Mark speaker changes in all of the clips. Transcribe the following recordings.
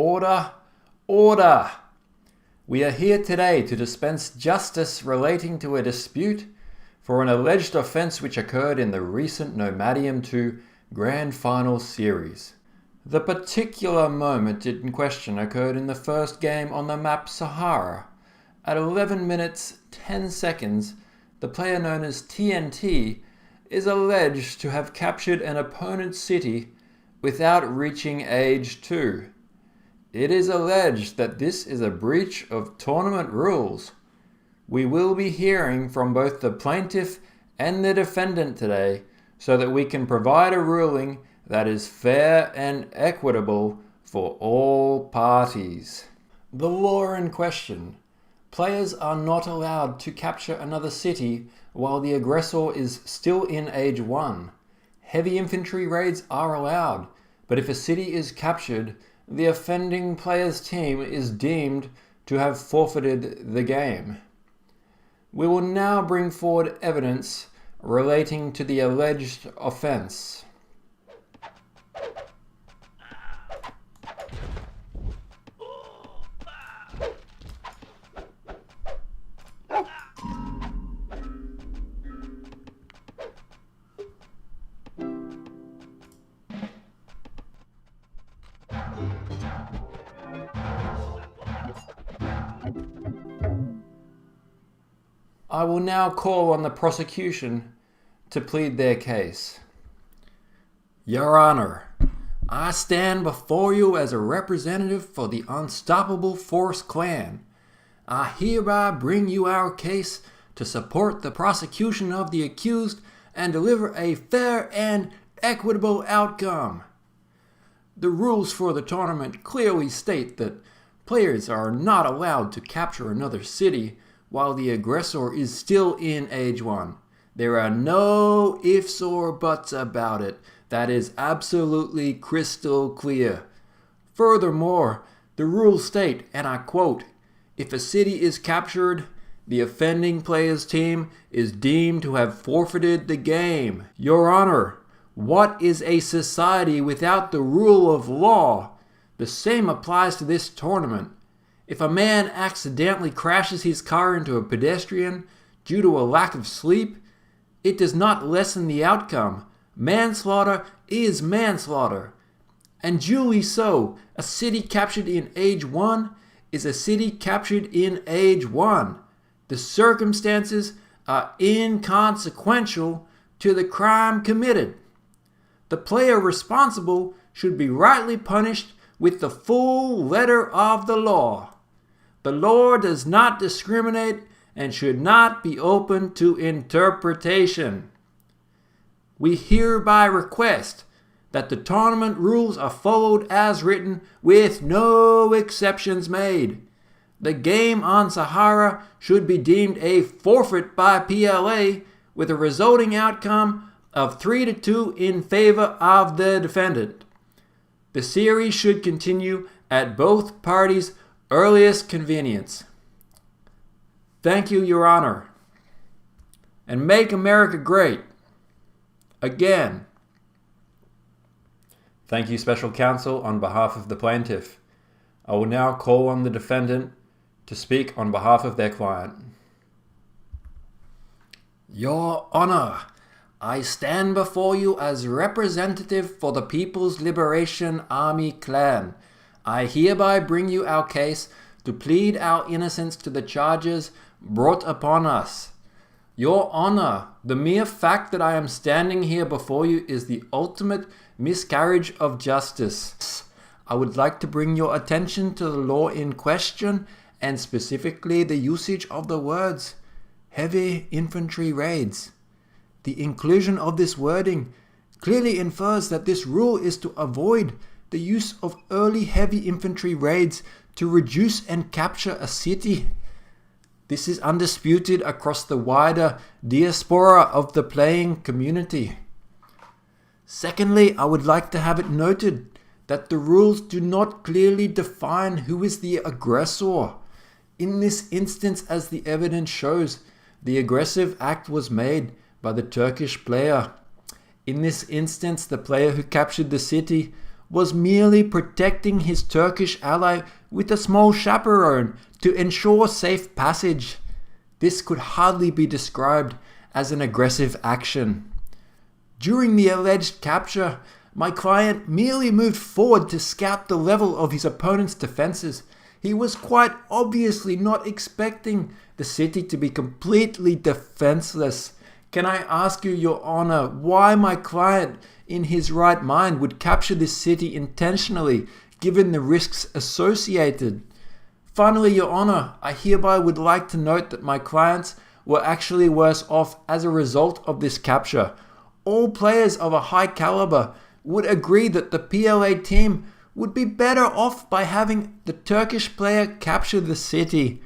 Speaker 1: Order, order! We are here today to dispense justice relating to a dispute for an alleged offence which occurred in the recent Nomadium 2 Grand Final Series. The particular moment in question occurred in the first game on the map Sahara. At 11 minutes 10 seconds, the player known as TNT is alleged to have captured an opponent's city without reaching Age 2. It is alleged that this is a breach of tournament rules. We will be hearing from both the plaintiff and the defendant today so that we can provide a ruling that is fair and equitable for all parties. The law in question. Players are not allowed to capture another city while the aggressor is still in Age 1. Heavy infantry raids are allowed, but if a city is captured, the offending player's team is deemed to have forfeited the game. We will now bring forward evidence relating to the alleged offence. I will now call on the prosecution to plead their case. Your Honor, I stand before you as a representative for the Unstoppable Force clan. I hereby bring you our case to support the prosecution of the accused and deliver a fair and equitable outcome. The rules for the tournament clearly state that players are not allowed to capture another city while the aggressor is still in Age 1. There are no ifs or buts about it. That is absolutely crystal clear. Furthermore, the rules state, and I quote, "If a city is captured, the offending player's team is deemed to have forfeited the game." Your Honor, what is a society without the rule of law? The same applies to this tournament. If a man accidentally crashes his car into a pedestrian due to a lack of sleep, it does not lessen the outcome. Manslaughter is manslaughter. And duly so, a city captured in Age 1 is a city captured in Age 1. The circumstances are inconsequential to the crime committed. The player responsible should be rightly punished with the full letter of the law. The law does not discriminate and should not be open to interpretation. We hereby request that the tournament rules are followed as written with no exceptions made. The game on Sahara should be deemed a forfeit by PLA with a resulting outcome of 3-2 in favor of the defendant. The series should continue at both parties' earliest convenience. Thank you, Your Honor. And make America great. Again. Thank you, Special Counsel, on behalf of the plaintiff. I will now call on the defendant to speak on behalf of their client. Your Honor, I stand before you as representative for the People's Liberation Army Clan. I hereby bring you our case to plead our innocence to the charges brought upon us. Your Honor, the mere fact that I am standing here before you is the ultimate miscarriage of justice. I would like to bring your attention to the law in question and specifically the usage of the words heavy infantry raids. The inclusion of this wording clearly infers that this rule is to avoid the use of early heavy infantry raids to reduce and capture a city. This is undisputed across the wider diaspora of the playing community. Secondly, I would like to have it noted that the rules do not clearly define who is the aggressor. In this instance, as the evidence shows, the aggressive act was made by the Turkish player. In this instance, the player who captured the city was merely protecting his Turkish ally with a small chaperone to ensure safe passage. This could hardly be described as an aggressive action. During the alleged capture, my client merely moved forward to scout the level of his opponent's defenses. He was quite obviously not expecting the city to be completely defenseless. Can I ask you, Your Honor, why my client, in his right mind, would capture this city intentionally, given the risks associated? Finally, Your Honor, I hereby would like to note that my clients were actually worse off as a result of this capture. All players of a high caliber would agree that the PLA team would be better off by having the Turkish player capture the city.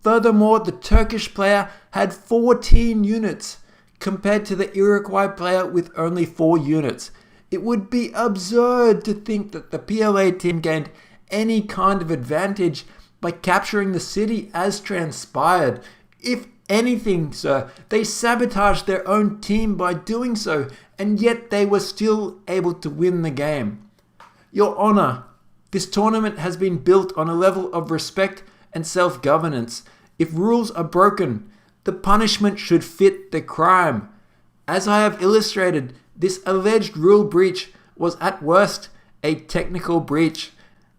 Speaker 1: Furthermore, the Turkish player had 14 units compared to the Iroquois player with only 4 units. It would be absurd to think that the PLA team gained any kind of advantage by capturing the city as transpired. If anything, sir, they sabotaged their own team by doing so, and yet they were still able to win the game. Your Honor, this tournament has been built on a level of respect and self-governance. If rules are broken, the punishment should fit the crime. As I have illustrated, this alleged rule breach was at worst a technical breach.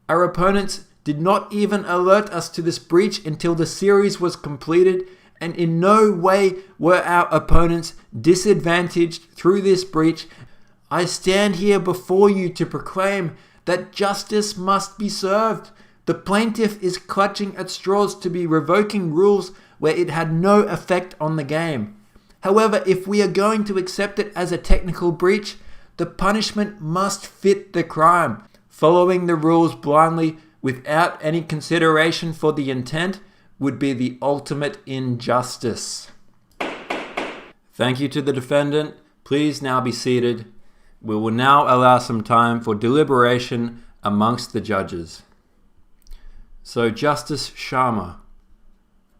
Speaker 1: Our opponents did not even alert us to this breach until the series was completed, and in no way were our opponents disadvantaged through this breach. I stand here before you to proclaim that justice must be served. The plaintiff is clutching at straws to be revoking rules where it had no effect on the game. However, if we are going to accept it as a technical breach, the punishment must fit the crime. Following the rules blindly without any consideration for the intent would be the ultimate injustice. Thank you to the defendant. Please now be seated. We will now allow some time for deliberation amongst the judges. So, Justice Sharma,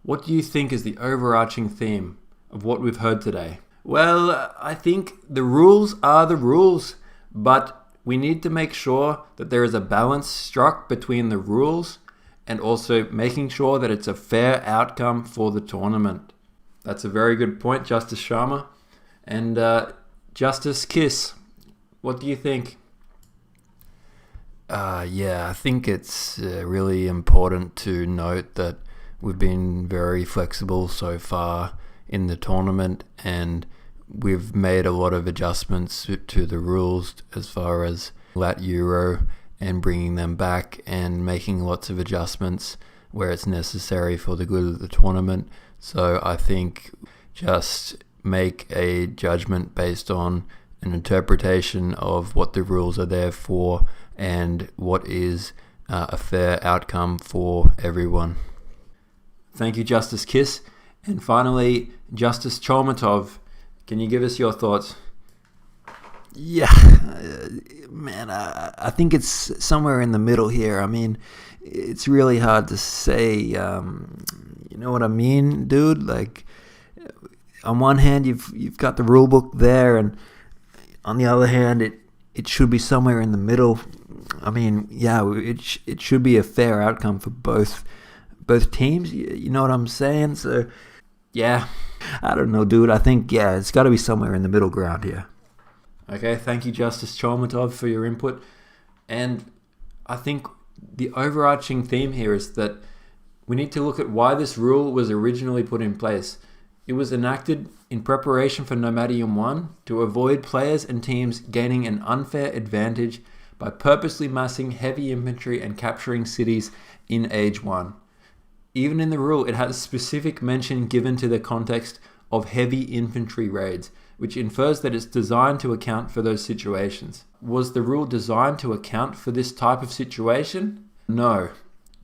Speaker 1: what do you think is the overarching theme of what we've heard today? Well, I think the rules are the rules, but we need to make sure that there is a balance struck between the rules and also making sure that it's a fair outcome for the tournament. That's a very good point, Justice Sharma. And Justice Kiss, what do you think?
Speaker 2: I think it's really important to note that we've been very flexible so far in the tournament, and we've made a lot of adjustments to the rules as far as Lat Euro and bringing them back and making lots of adjustments where it's necessary for the good of the tournament. So I think just make a judgment based on an interpretation of what the rules are there for and what is a fair outcome for everyone.
Speaker 1: Thank you, Justice Kiss. And finally, Justice Cholmatov, can you give us your thoughts?
Speaker 2: Yeah, man, I think it's somewhere in the middle here. I mean, it's really hard to say, you know what I mean, dude? Like, on one hand, you've got the rule book there, and on the other hand, it should be somewhere in the middle. I mean, yeah, it should be a fair outcome for both teams. You know what I'm saying? So, yeah, I don't know, dude. I think, yeah, it's got to be somewhere in the middle ground here.
Speaker 1: Okay, thank you, Justice Cholmatov, for your input. And I think the overarching theme here is that we need to look at why this rule was originally put in place. It was enacted in preparation for Nomadium 1 to avoid players and teams gaining an unfair advantage by purposely massing heavy infantry and capturing cities in Age 1. Even in the rule, it has specific mention given to the context of heavy infantry raids, which infers that it's designed to account for those situations. Was the rule designed to account for this type of situation? No.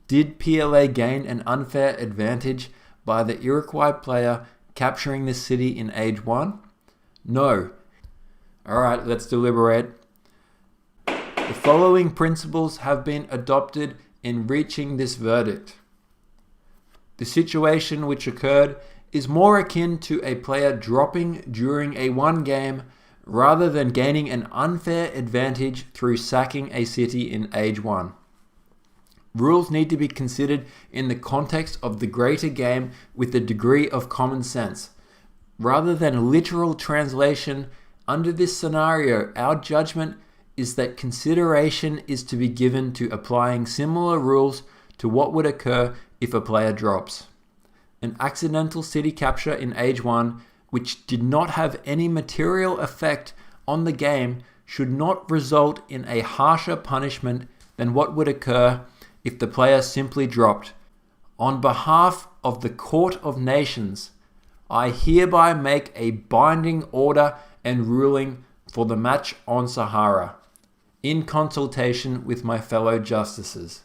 Speaker 1: Did PLA gain an unfair advantage by the Iroquois player capturing this city in Age 1? No. Alright, let's deliberate. The following principles have been adopted in reaching this verdict. The situation which occurred is more akin to a player dropping during a one game rather than gaining an unfair advantage through sacking a city in Age 1. Rules need to be considered in the context of the greater game with a degree of common sense. Rather than literal translation, under this scenario, our judgment is that consideration is to be given to applying similar rules to what would occur if a player drops. An accidental city capture in Age 1, which did not have any material effect on the game, should not result in a harsher punishment than what would occur if the player simply dropped. On behalf of the Court of Nations, I hereby make a binding order and ruling for the match on Sahara, in consultation with my fellow justices.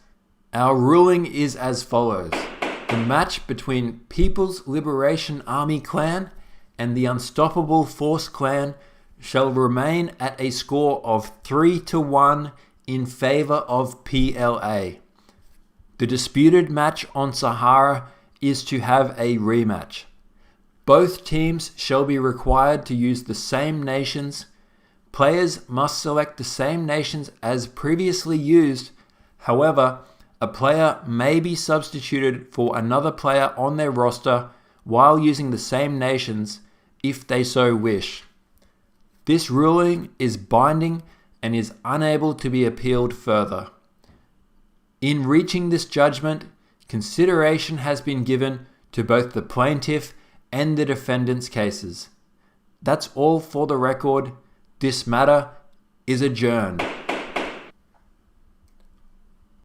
Speaker 1: Our ruling is as follows. The match between People's Liberation Army Clan and the Unstoppable Force Clan shall remain at a score of 3-1 in favor of PLA. The disputed match on Sahara is to have a rematch. Both teams shall be required to use the same nations. Players must select the same nations as previously used. However, a player may be substituted for another player on their roster while using the same nations if they so wish. This ruling is binding and is unable to be appealed further. In reaching this judgment, consideration has been given to both the plaintiff and the defendant's cases. That's all for the record. This matter is adjourned.